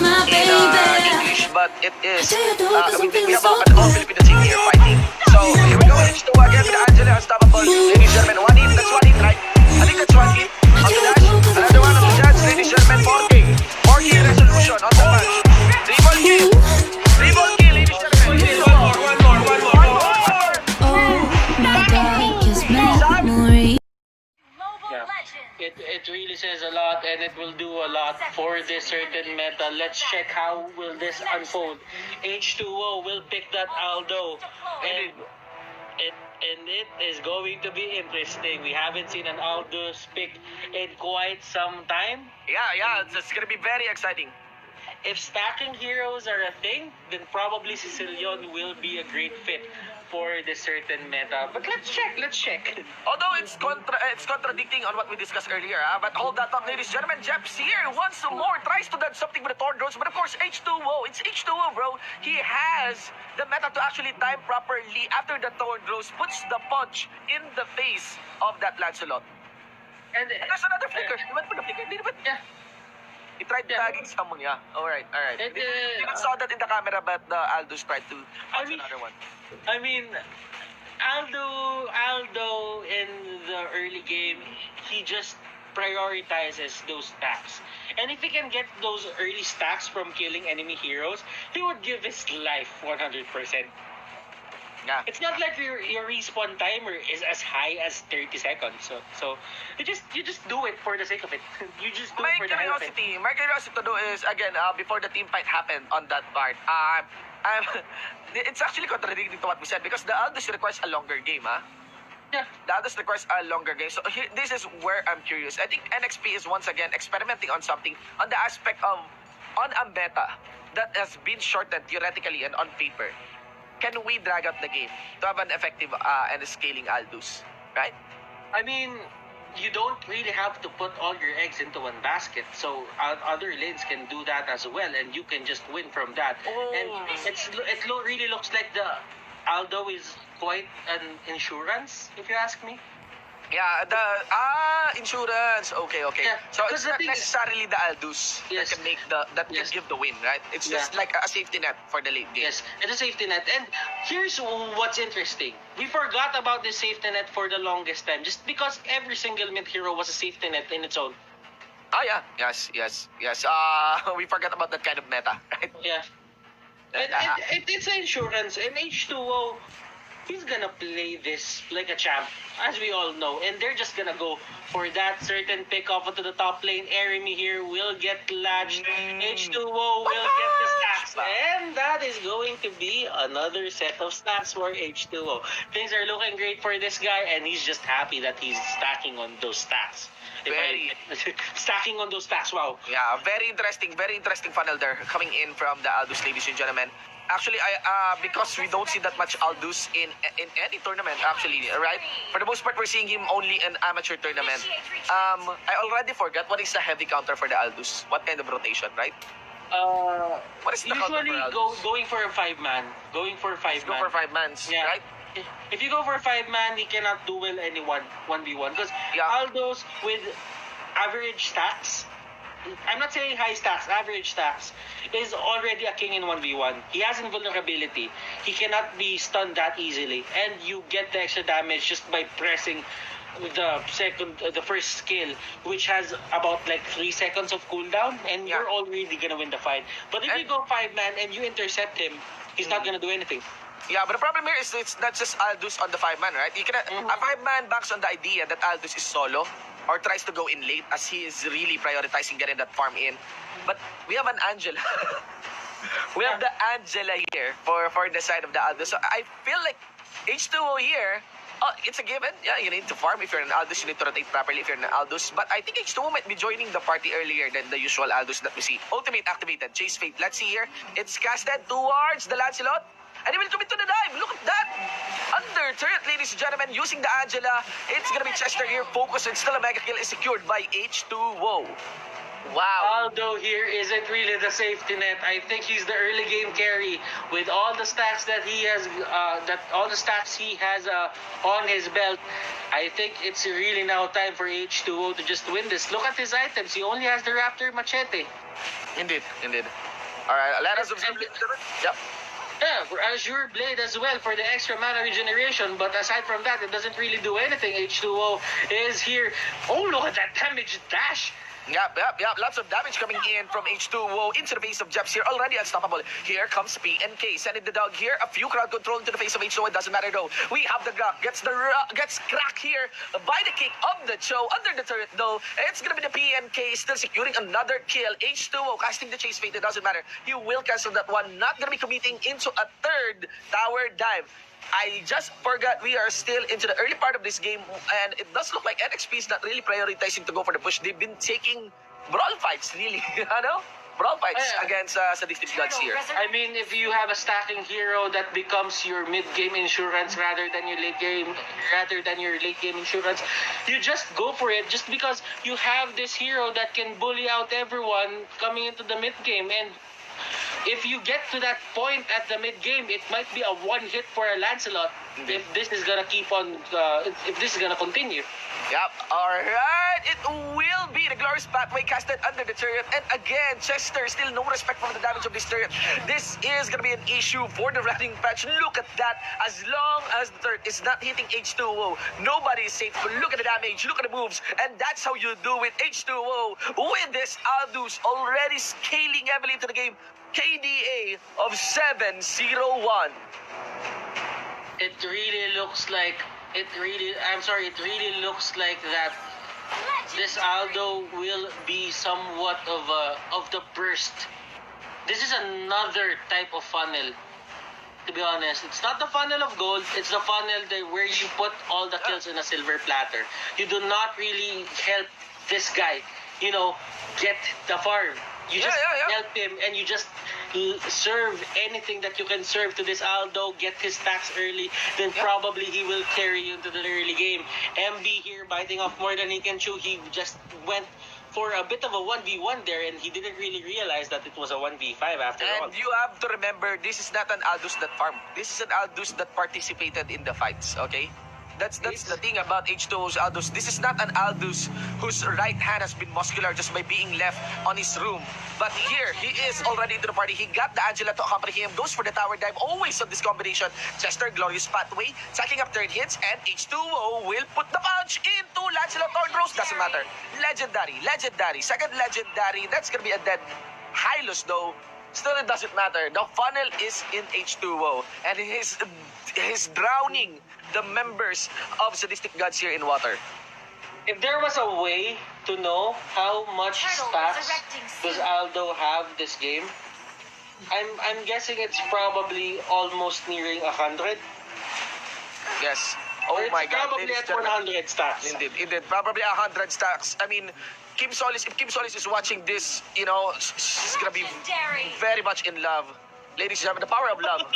in English, but it is, we have an all-Filipino team here fighting. So, here we go, H2 again with Angela, unstoppable. Ladies and gentlemen, one hit, that's one hit, right? I think that's one hit on the dash. Another one on the dash, ladies and gentlemen, 4K. 4K resolution on the match. Triple kill. Triple kill, ladies and gentlemen. One more. It really says a lot, and it will do a lot for this certain meta. Let's check how will this unfold. H2O will pick that Aldo, and it is going to be interesting. We haven't seen an Aldous pick in quite some time. Yeah, it's gonna be very exciting. If stacking heroes are a thing, then probably Sicilian will be a great fit for this certain meta. But let's check. Although it's contradicting on what we discussed earlier, but hold that up, ladies and gentlemen. Jeps here once more tries to dodge something with the Thorn Drones, but of course H2O, it's H2O, bro. He has the meta to actually time properly after the Thorn Drones puts the punch in the face of that Lancelot. And there's another flicker. He went for the flicker. Yeah. He tried tagging someone, yeah. Alright. Didn't saw that in the camera, but the Aldous tried to punch another one. I mean, Aldo in the early game, he just prioritizes those stacks. And if he can get those early stacks from killing enemy heroes, he would give his life 100%. Yeah. It's not like your respawn timer is as high as 30 seconds. So you just do it for the sake of it. You just do it for the hell of it. My curiosity to do is, again, before the team fight happened on that part, it's actually contradicting to what we said because the Aldous requires a longer game, Yeah. The Aldous requires a longer game. So this is where I'm curious. I think NXP is once again experimenting on something on the aspect of on a meta that has been shortened theoretically and on paper. Can we drag out the game to have an effective and scaling Aldous, right? I mean, you don't really have to put all your eggs into one basket. So other lanes can do that as well, and you can just win from that. And it really looks like the Aldo is quite an insurance, if you ask me. Yeah, the insurance. Okay. Yeah, So it's not necessarily the Aldous Yes. that can make can give the win, right? It's just like a safety net for the late game. Yes, it's a safety net. And here's what's interesting. We forgot about this safety net for the longest time, just because every single mid hero was a safety net in its own. Yeah. Yes. We forgot about that kind of meta, right? Yeah. It's an insurance, and H2O, he's gonna play this like a champ, as we all know, and they're just gonna go for that certain pick off into the top lane. Eremi here will get latched. H2O will get the stacks, and that is going to be another set of stacks for H2O. Things are looking great for this guy, and he's just happy that he's stacking on those stacks. Stacking on those stacks, wow. Yeah, very interesting funnel there coming in from the Aldous, ladies and gentlemen. Actually, because we don't see that much Aldous in any tournament, actually, right? For the most part, we're seeing him only in amateur tournament. I already forgot what is the heavy counter for the Aldous. What kind of rotation, right? What is the counter for Aldous? Going for a 5-man. Go for 5 mans, yeah. right? If you go for a 5-man, he cannot duel anyone 1v1 because Aldous with average stacks, I'm not saying high stacks, average stacks, is already a king in 1v1. He has invulnerability. He cannot be stunned that easily, and you get the extra damage just by pressing the first skill, which has about like 3 seconds of cooldown, and you're already gonna win the fight. But if you go 5-man and you intercept him, he's not gonna do anything. Yeah, but the problem here is it's not just Aldous on the 5-man, right? You can a 5-man banks on the idea that Aldous is solo or tries to go in late as he is really prioritizing getting that farm in. But we have an Angela. We have the Angela here for the side of the Aldous. So I feel like H2O here, it's a given. Yeah, you need to farm. If you're an Aldous, you need to rotate properly if you're an Aldous. But I think H2O might be joining the party earlier than the usual Aldous that we see. Ultimate activated. Chase Fate. Let's see here. It's casted towards the Lancelot. And he will commit to the dive. Look at that. Under turret, ladies and gentlemen, using the Angela. It's gonna be Chester here. Focus and still a mega kill is secured by H2O. Wow. Aldo here isn't really the safety net. I think he's the early game carry with all the stacks that he has, on his belt. I think it's really now time for H2O to just win this. Look at his items. He only has the Raptor Machete. Indeed. All right, let us observe. Yep. Yeah, Azure Blade as well for the extra mana regeneration, but aside from that, it doesn't really do anything. H2O is here. Oh, look at that damage dash. Yep. Lots of damage coming in from H2O into the face of Jeps here. Already unstoppable. Here comes PNK. Sending the dog here. A few crowd control into the face of H2O. It doesn't matter though. We have the Grak. Gets cracked here by the king of the Cho. Under the turret though. It's gonna be the PNK still securing another kill. H2O casting the chase fate. It doesn't matter. He will cancel that one. Not gonna be committing into a third tower dive. I just forgot we are still into the early part of this game, and it does look like NXP is not really prioritizing to go for the push. They've been taking brawl fights, really, brawl fights against Sadistic Gods here. I mean, if you have a stacking hero that becomes your mid-game insurance rather than your late game insurance, you just go for it just because you have this hero that can bully out everyone coming into the mid-game. And if you get to that point at the mid-game, it might be a one-hit for a Lancelot if this is gonna keep on, if this is gonna continue. Yep, alright, it will be the glorious pathway casted under the turret, and again, Chester, still no respect for the damage of this turret. This is gonna be an issue for the running patch. Look at that, as long as the turret is not hitting H2O, nobody is safe. Look at the damage, look at the moves, and that's how you do it. H2O with this aldous already scaling heavily into the game. KDA of 701. It really looks like it really looks like that this Aldo will be somewhat of the burst. This is another type of funnel. To be honest, it's not the funnel of gold, it's the funnel where you put all the kills in a silver platter. You do not really help this guy, get the farm. You just help him, and you just serve anything that you can serve to this Aldo, get his stacks early, then probably he will carry you into the early game. MB here biting off more than he can chew. He just went for a bit of a 1v1 there, and he didn't really realize that it was a 1v5 after all. And you have to remember, this is not an Aldous that farmed. This is an Aldous that participated in the fights, okay? That's the thing about H2O's Aldous. This is not an Aldous whose right hand has been muscular just by being left on his room. But here, he is already into the party. He got the Angela to accompany him. Goes for the tower dive. Always on this combination. Chester, glorious pathway. Sacking up third hits. And H2O will put the punch into Lancelot Thornrose. Doesn't matter. Legendary. Second legendary. That's gonna be a dead Hylos though. Still, it doesn't matter. The funnel is in H2O. And he's drowning the members of Sadistic Gods here in water. If there was a way to know how much stacks does Aldo have this game, I'm guessing it's probably almost nearing 100. Yes. Oh my God. Probably at 100 stacks. Indeed. Probably 100 stacks. I mean, if Kim Solis is watching this, she's gonna be very much in love. Ladies and gentlemen, the power of love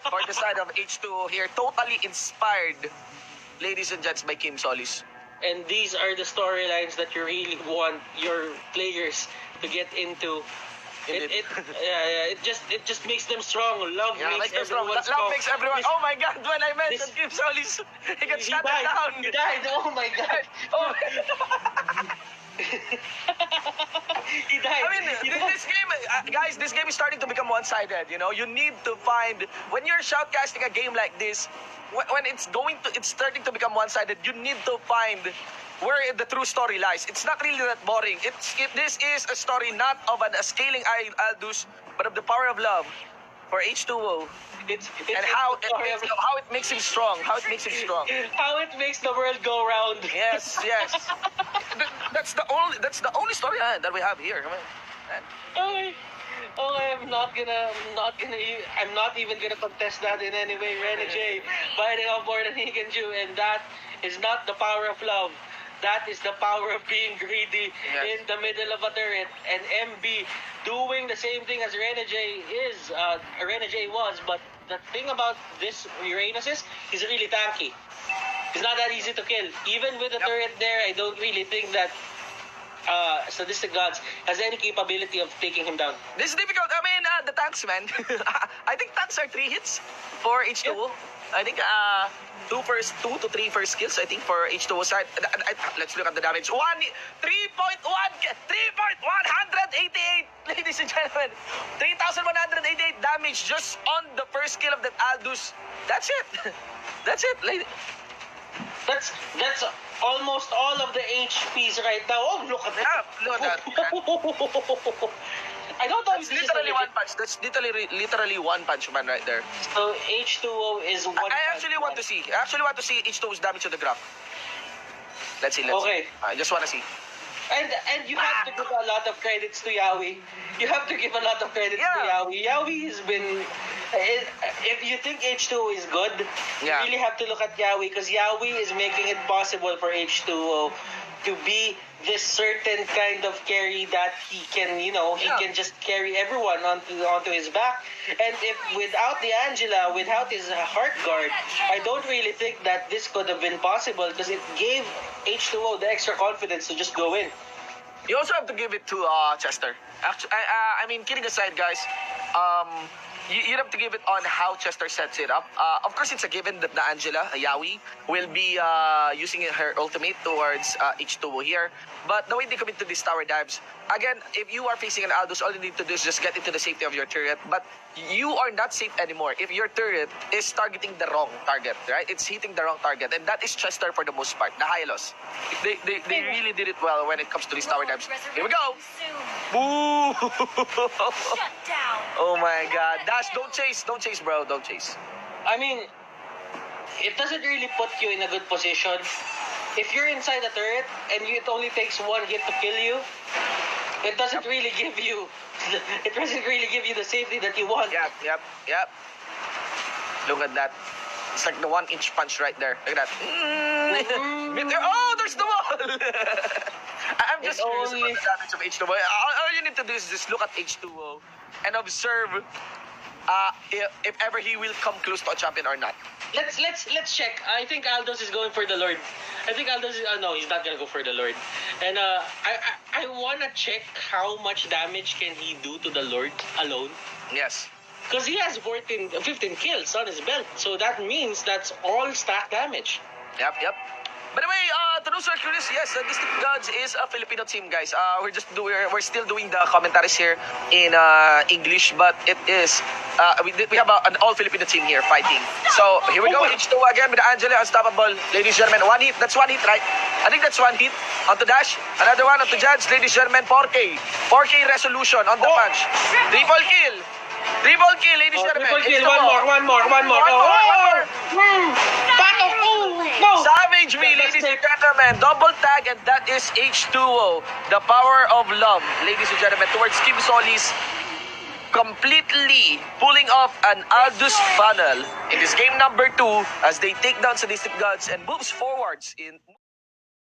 for the side of H2O here. Totally inspired, ladies and gents, by Kim Solis. And these are the storylines that you really want your players to get into. It just makes them strong. Love makes everyone strong. Love makes everyone. Oh my God! When I mentioned Kim Solis, he got shut down. He died. Oh my God. Oh. He died. I mean, this game, guys, this game is starting to become one-sided. You need to find, when you're shoutcasting a game like this, when it's starting to become one-sided, you need to find where the true story lies. It's not really that boring. This is a story not of a scaling Aldous, but of the power of love for H2O. And how it makes him strong. How it makes the world go round. Yes. That's the only story that we have here. Okay, I'm not even gonna contest that in any way. Rene J biting off more than he can chew, and that is not the power of love. That is the power of being greedy in the middle of a turret. And MB doing the same thing as Rene J was. But the thing about this Uranus is, he's really tanky. It's not that easy to kill. Even with the turret there, I don't really think that Sadistic Gods has any capability of taking him down. This is difficult. I mean, the tanks, man. I think tanks are 3 hits for H2O. Yeah. I think 2 to 3 first kills. I think for H2O side. Let's look at the damage. 3,188, ladies and gentlemen. 3,188 damage just on the first kill of that Aldous. That's it. That's it, lady. That's almost all of the HPs right now. Oh, look at that! Look at that. I don't know. That's literally one punch. That's literally one punch man right there. So H2O is one. I actually want to see. H2O's damage on the graph. Let's see. Okay. I just want to see. And you have to give a lot of credits to Yawi. You have to give a lot of credits to Yawi. Yawi has been. If you think H2O is good, you really have to look at Yawi, because Yawi is making it possible for H2O to be this certain kind of carry that he can, he can just carry everyone onto his back. And if without the Angela, without his heart guard, I don't really think that this could have been possible, because it gave H2O the extra confidence to just go in. You also have to give it to Chester. Actually, I mean, kidding aside, guys, you have to give it on how Chester sets it up. Of course, it's a given that the Angela, Yawi, will be using her ultimate towards H2O here. But the way they commit to these tower dives, again, if you are facing an Aldous, all you need to do is just get into the safety of your turret. But you are not safe anymore if your turret is targeting the wrong target, right? It's hitting the wrong target. And that is Chester for the most part, the Hylos. They really did it well when it comes to these tower dives. Here we go! Ooh! Oh my god. Dash, don't chase, bro. Don't chase. I mean, it doesn't really put you in a good position. If you're inside the turret and it only takes one hit to kill you, it doesn't really give you the safety that you want. Yep. Look at that. It's like the 1-inch punch right there. Look at that. Oh, there's the wall! I'm just curious about the damage of H2O. All you need to do is just look at H2O and observe if ever he will come close to a champion or not. Let's check. I think Aldous is going for the Lord. I think Aldous is no, he's not gonna go for the Lord. And I wanna check how much damage can he do to the Lord alone. Yes. Because he has 15 kills on his belt, so that means that's all stack damage. Yep. By the way, to those who are curious, yes, Sadistic Gods is a Filipino team, guys. We're still doing the commentaries here in English, but it is we have an all Filipino team here fighting. So here we go, H2 again with Angela, unstoppable, ladies and gentlemen. 1 hit, that's 1 hit, right? I think that's 1 hit onto Dash. Another one onto Judge, ladies and gentlemen. 4K resolution on the punch. Triple kill, ladies and gentlemen. Triple kill, one more. No. Savage me, ladies and gentlemen. Double tag, and that is H2O. The power of love, ladies and gentlemen, towards Team Solis. Completely pulling off an Aldous funnel in this game number 2 as they take down Sadistic Gods and moves forwards in...